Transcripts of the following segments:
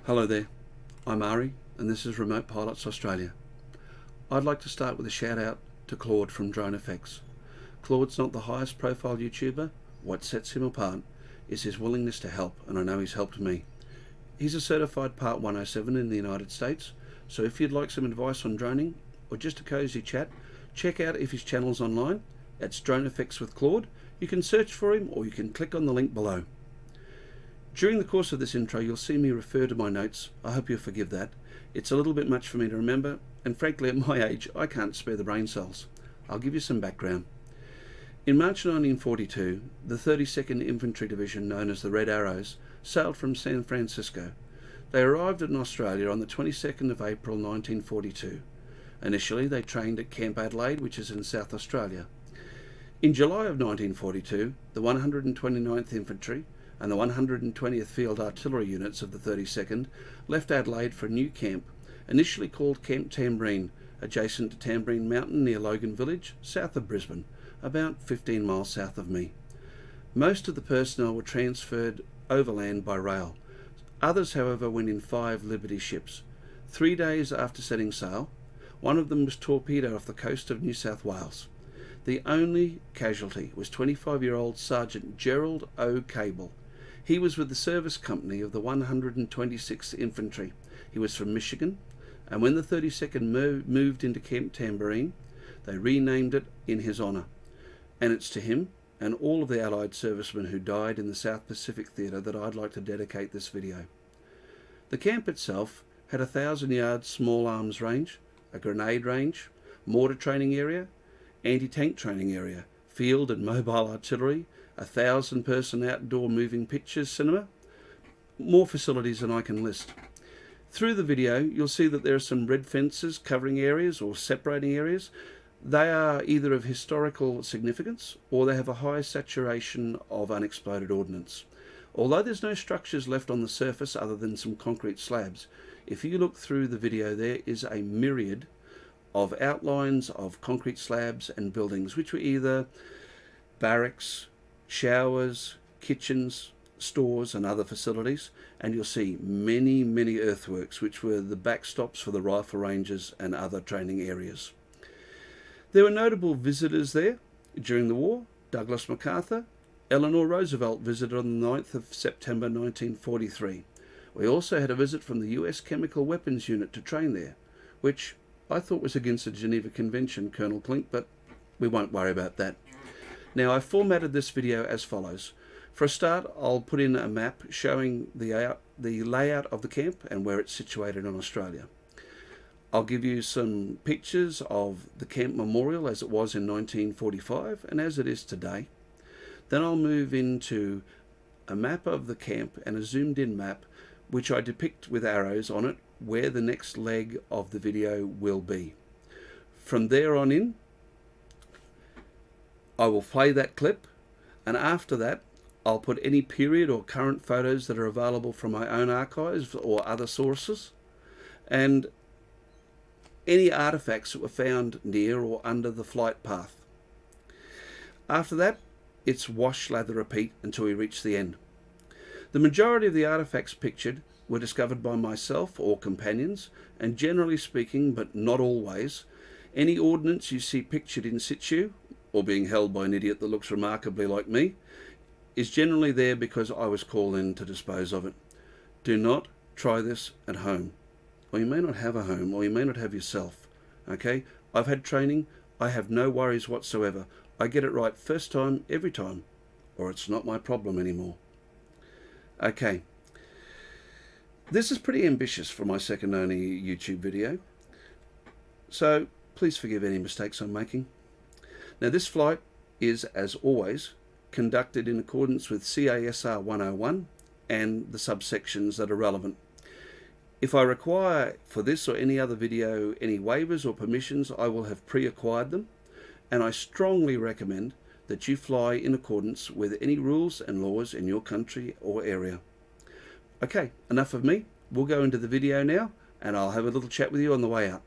Hello there, I'm Ari and this is Remote Pilots Australia. I'd like to start with a shout out to Claude from Drone Effects. Claude's not the highest profile YouTuber. What sets him apart is his willingness to help, and I know he's helped me. He's a certified Part 107 in the United States, so if you'd like some advice on droning or just a cozy chat, check out if his channel's online. It's Drone Effects with Claude. You can search for him or you can click on the link below. During the course of this intro, you'll see me refer to my notes. I hope you'll forgive that. It's a little bit much for me to remember, and frankly at my age I can't spare the brain cells. I'll give you some background. In March 1942, the 32nd Infantry Division, known as the Red Arrows, sailed from San Francisco. They arrived in Australia on the 22nd of April 1942. Initially they trained at Camp Adelaide, which is in South Australia. In July of 1942, the 129th Infantry and the 120th Field Artillery units of the 32nd left Adelaide for a new camp, initially called Camp Tamborine, adjacent to Tamborine Mountain near Logan Village, south of Brisbane, about 15 miles south of me. Most of the personnel were transferred overland by rail. Others, however, went in 5 Liberty ships. 3 days after setting sail, one of them was torpedoed off the coast of New South Wales. The only casualty was 25-year-old Sergeant Gerald O. Cable. He was with the service company of the 126th Infantry. He was from Michigan, and when the 32nd moved into Camp Tamborine, they renamed it in his honour. And it's to him and all of the Allied servicemen who died in the South Pacific Theatre that I'd like to dedicate this video. The camp itself had a 1,000-yard small arms range, a grenade range, mortar training area, anti-tank training area, field and mobile artillery, 1,000-person outdoor moving pictures cinema, more facilities than I can list. Through the video you'll see that there are some red fences covering areas or separating areas. They are either of historical significance or they have a high saturation of unexploded ordnance. Although there's no structures left on the surface other than some concrete slabs, if you look through the video there is a myriad of outlines of concrete slabs and buildings which were either barracks, showers, kitchens, stores and other facilities, and you'll see many earthworks which were the backstops for the rifle ranges and other training areas. There were notable visitors there during the war. Douglas MacArthur, Eleanor Roosevelt visited on the 9th of September 1943. We also had a visit from the US Chemical Weapons Unit to train there, which I thought was against the Geneva Convention, Colonel Klink, but we won't worry about that. Now I've formatted this video as follows. For a start, I'll put in a map showing the layout of the camp and where it's situated in Australia. I'll give you some pictures of the camp memorial as it was in 1945 and as it is today. Then I'll move into a map of the camp and a zoomed in map which I depict with arrows on it where the next leg of the video will be. From there on in, I will play that clip, and after that I'll put any period or current photos that are available from my own archives or other sources, and any artifacts that were found near or under the flight path. After that, it's wash, lather, repeat until we reach the end. The majority of the artifacts pictured were discovered by myself or companions, and generally speaking, but not always, any ordnance you see pictured in situ, or being held by an idiot that looks remarkably like me, is generally there because I was called in to dispose of it. Do not try this at home. Or you may not have a home, or you may not have yourself. Okay? I've had training. I have no worries whatsoever. I get it right first time, every time, or it's not my problem anymore. Okay. This is pretty ambitious for my second only YouTube video, so please forgive any mistakes I'm making. Now this flight is, as always, conducted in accordance with CASR 101 and the subsections that are relevant. If I require for this or any other video any waivers or permissions, I will have pre-acquired them, and I strongly recommend that you fly in accordance with any rules and laws in your country or area. Okay, enough of me. We'll go into the video now, and I'll have a little chat with you on the way out.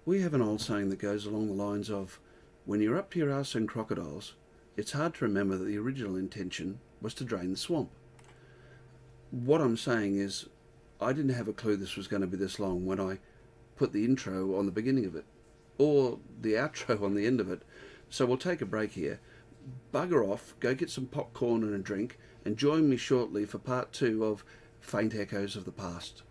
We have an old saying that goes along the lines of, when you're up to your arse in crocodiles, it's hard to remember that the original intention was to drain the swamp. What I'm saying is, I didn't have a clue this was going to be this long when I put the intro on the beginning of it, or the outro on the end of it. So we'll take a break here. Bugger off, go get some popcorn and a drink, and join me shortly for part 2 of Faint Echoes of the Past.